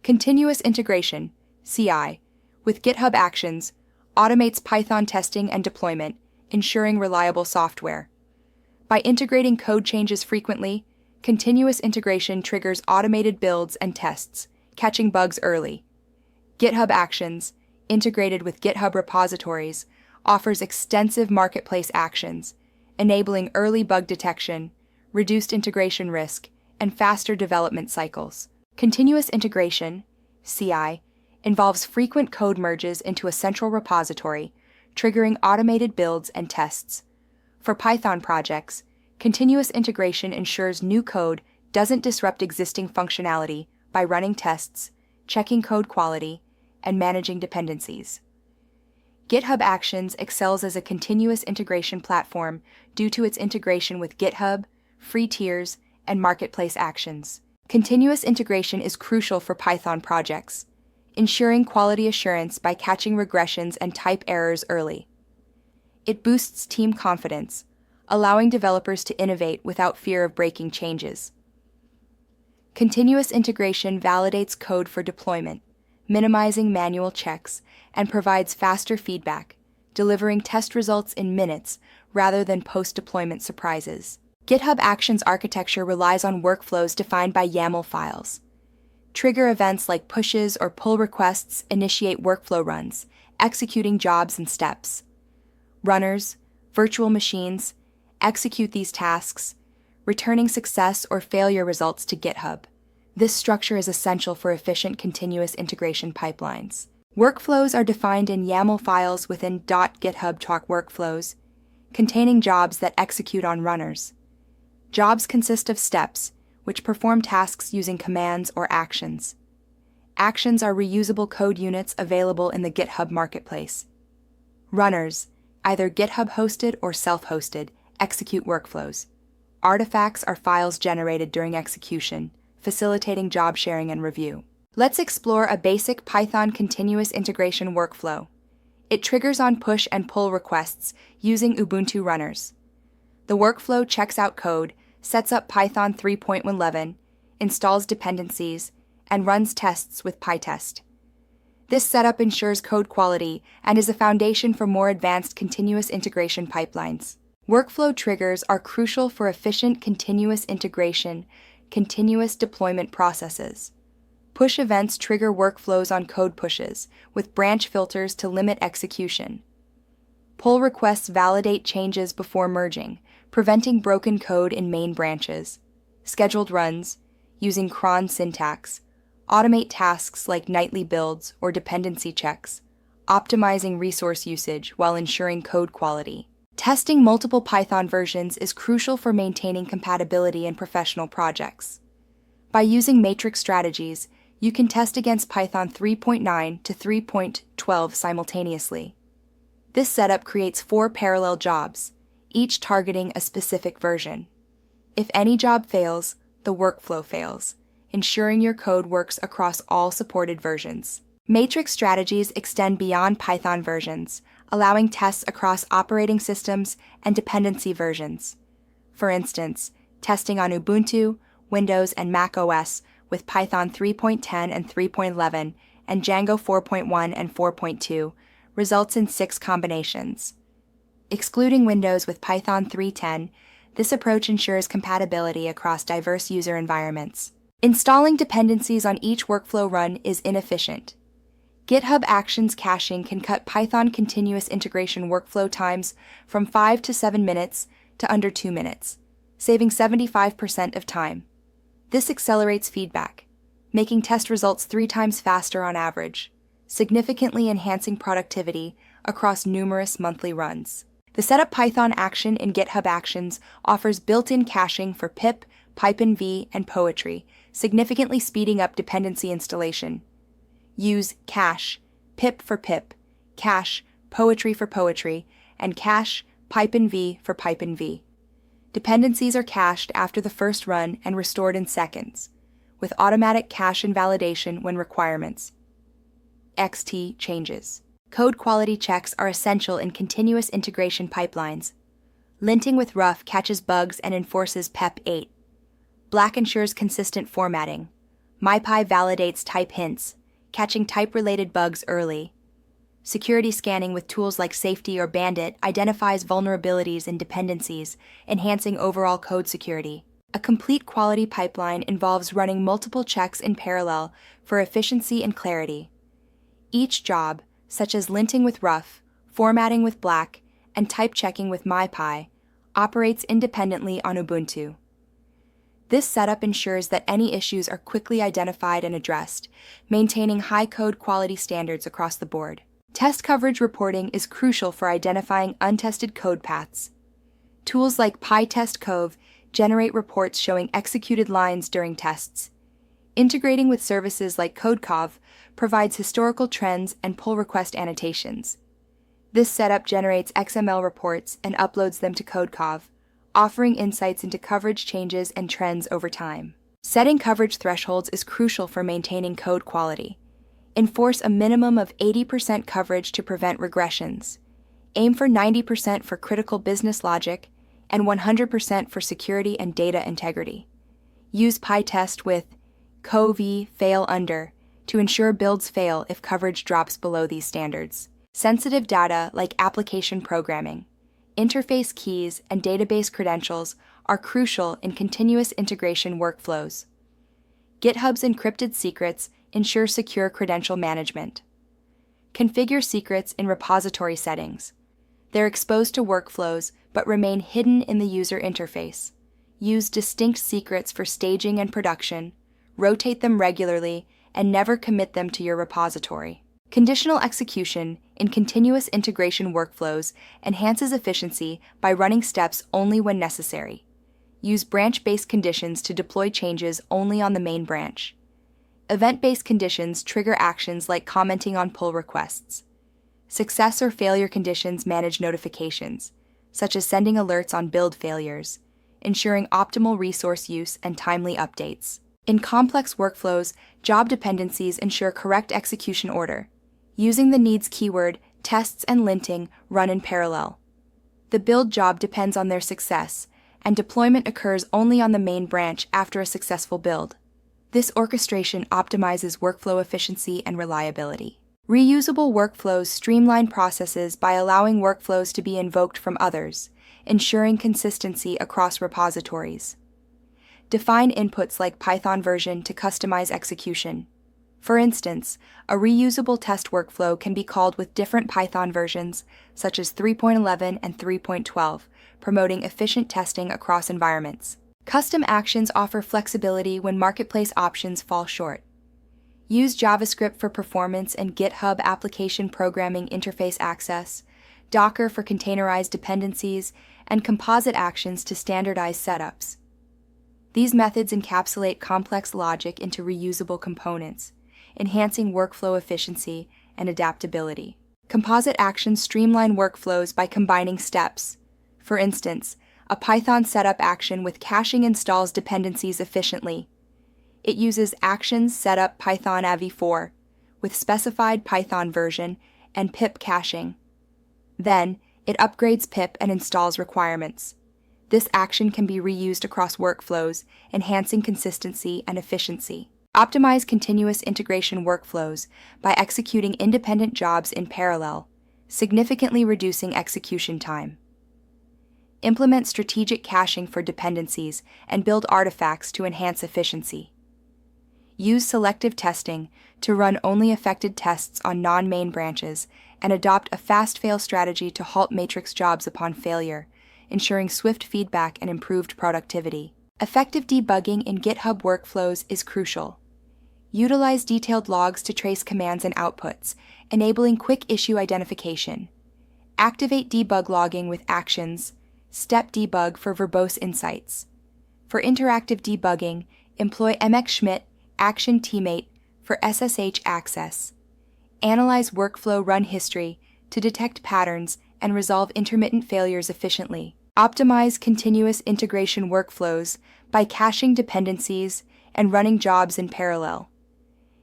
Continuous integration, CI, with GitHub Actions, automates Python testing and deployment, ensuring reliable software. By integrating code changes frequently, continuous integration triggers automated builds and tests, catching bugs early. GitHub Actions, integrated with GitHub repositories, offers extensive marketplace actions, enabling early bug detection, reduced integration risk, and faster development cycles. Continuous integration, CI, involves frequent code merges into a central repository, triggering automated builds and tests. For Python projects, continuous integration ensures new code doesn't disrupt existing functionality by running tests, checking code quality, and managing dependencies. GitHub Actions excels as a continuous integration platform due to its integration with GitHub, free tiers, and marketplace actions. Continuous integration is crucial for Python projects, ensuring quality assurance by catching regressions and type errors early. It boosts team confidence, allowing developers to innovate without fear of breaking changes. Continuous integration validates code for deployment, minimizing manual checks, and provides faster feedback, delivering test results in minutes rather than post-deployment surprises. GitHub Actions architecture relies on workflows defined by YAML files. Trigger events like pushes or pull requests initiate workflow runs, executing jobs and steps. Runners, virtual machines, execute these tasks, returning success or failure results to GitHub. This structure is essential for efficient continuous integration pipelines. Workflows are defined in YAML files within .github talk workflows, containing jobs that execute on runners. Jobs consist of steps, which perform tasks using commands or actions. Actions are reusable code units available in the GitHub marketplace. Runners, either GitHub-hosted or self-hosted, execute workflows. Artifacts are files generated during execution, facilitating job sharing and review. Let's explore a basic Python continuous integration workflow. It triggers on push and pull requests using Ubuntu runners. The workflow checks out code, sets up Python 3.11, installs dependencies, and runs tests with PyTest. This setup ensures code quality and is a foundation for more advanced continuous integration pipelines. Workflow triggers are crucial for efficient continuous integration, continuous deployment processes. Push events trigger workflows on code pushes, with branch filters to limit execution. Pull requests validate changes before merging, preventing broken code in main branches. Scheduled runs, using cron syntax, automate tasks like nightly builds or dependency checks, optimizing resource usage while ensuring code quality. Testing multiple Python versions is crucial for maintaining compatibility in professional projects. By using matrix strategies, you can test against Python 3.9 to 3.12 simultaneously. This setup creates 4 parallel jobs, each targeting a specific version. If any job fails, the workflow fails, ensuring your code works across all supported versions. Matrix strategies extend beyond Python versions, allowing tests across operating systems and dependency versions. For instance, testing on Ubuntu, Windows, and Mac OS with Python 3.10 and 3.11 and Django 4.1 and 4.2 results in 6 combinations. Excluding Windows with Python 3.10, this approach ensures compatibility across diverse user environments. Installing dependencies on each workflow run is inefficient. GitHub Actions caching can cut Python continuous integration workflow times from 5 to 7 minutes to under 2 minutes, saving 75% of time. This accelerates feedback, making test results 3 times faster on average, significantly enhancing productivity across numerous monthly runs. The Setup Python action in GitHub Actions offers built-in caching for pip, pipinv, and poetry, significantly speeding up dependency installation. Use cache, pip for pip, cache, poetry for poetry, and cache, pipinv for pipinv. Dependencies are cached after the first run and restored in seconds, with automatic cache invalidation when requirements. XT changes. Code quality checks are essential in continuous integration pipelines. Linting with rough catches bugs and enforces PEP 8. Black ensures consistent formatting. MyPy validates type hints, catching type-related bugs early. Security scanning with tools like Safety or Bandit identifies vulnerabilities and dependencies, enhancing overall code security. A complete quality pipeline involves running multiple checks in parallel for efficiency and clarity. Each job, such as linting with rough, formatting with black, and type checking with MyPy, operates independently on Ubuntu. This setup ensures that any issues are quickly identified and addressed, maintaining high code quality standards across the board. Test coverage reporting is crucial for identifying untested code paths. Tools like PyTest Cove generate reports showing executed lines during tests. Integrating with services like CodeCov provides historical trends and pull request annotations. This setup generates XML reports and uploads them to CodeCov, offering insights into coverage changes and trends over time. Setting coverage thresholds is crucial for maintaining code quality. Enforce a minimum of 80% coverage to prevent regressions. Aim for 90% for critical business logic and 100% for security and data integrity. Use PyTest with CoV fail under to ensure builds fail if coverage drops below these standards. Sensitive data like application programming, interface keys, and database credentials are crucial in continuous integration workflows. GitHub's encrypted secrets ensure secure credential management. Configure secrets in repository settings. They're exposed to workflows but remain hidden in the user interface. Use distinct secrets for staging and production, rotate them regularly, and never commit them to your repository. Conditional execution in continuous integration workflows enhances efficiency by running steps only when necessary. Use branch-based conditions to deploy changes only on the main branch. Event-based conditions trigger actions like commenting on pull requests. Success or failure conditions manage notifications, such as sending alerts on build failures, ensuring optimal resource use and timely updates. In complex workflows, job dependencies ensure correct execution order. Using the needs keyword, tests and linting run in parallel. The build job depends on their success, and deployment occurs only on the main branch after a successful build. This orchestration optimizes workflow efficiency and reliability. Reusable workflows streamline processes by allowing workflows to be invoked from others, ensuring consistency across repositories. Define inputs like Python version to customize execution. For instance, a reusable test workflow can be called with different Python versions, such as 3.11 and 3.12, promoting efficient testing across environments. Custom actions offer flexibility when marketplace options fall short. Use JavaScript for performance and GitHub application programming interface access, Docker for containerized dependencies, and composite actions to standardize setups. These methods encapsulate complex logic into reusable components, enhancing workflow efficiency and adaptability. Composite actions streamline workflows by combining steps. For instance, a Python setup action with caching installs dependencies efficiently. It uses actions setup Python AV4 with specified Python version and pip caching. Then, it upgrades pip and installs requirements. This action can be reused across workflows, enhancing consistency and efficiency. Optimize continuous integration workflows by executing independent jobs in parallel, significantly reducing execution time. Implement strategic caching for dependencies and build artifacts to enhance efficiency. Use selective testing to run only affected tests on non-main branches and adopt a fast-fail strategy to halt matrix jobs upon failure, ensuring swift feedback and improved productivity. Effective debugging in GitHub workflows is crucial. Utilize detailed logs to trace commands and outputs, enabling quick issue identification. Activate debug logging with actions, step debug for verbose insights. For interactive debugging, employ MX Schmidt Action Teammate for SSH access. Analyze workflow run history to detect patterns and resolve intermittent failures efficiently. Optimize continuous integration workflows by caching dependencies and running jobs in parallel.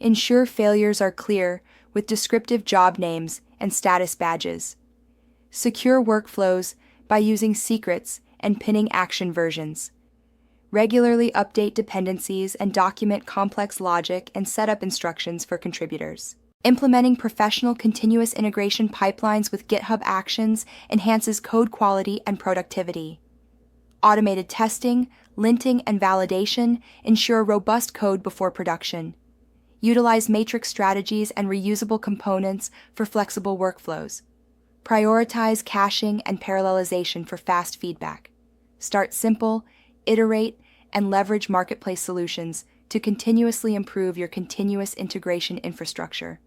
Ensure failures are clear with descriptive job names and status badges. Secure workflows by using secrets and pinning action versions. Regularly update dependencies and document complex logic and setup instructions for contributors. Implementing professional continuous integration pipelines with GitHub Actions enhances code quality and productivity. Automated testing, linting, and validation ensure robust code before production. Utilize matrix strategies and reusable components for flexible workflows. Prioritize caching and parallelization for fast feedback. Start simple, iterate, and leverage marketplace solutions to continuously improve your continuous integration infrastructure.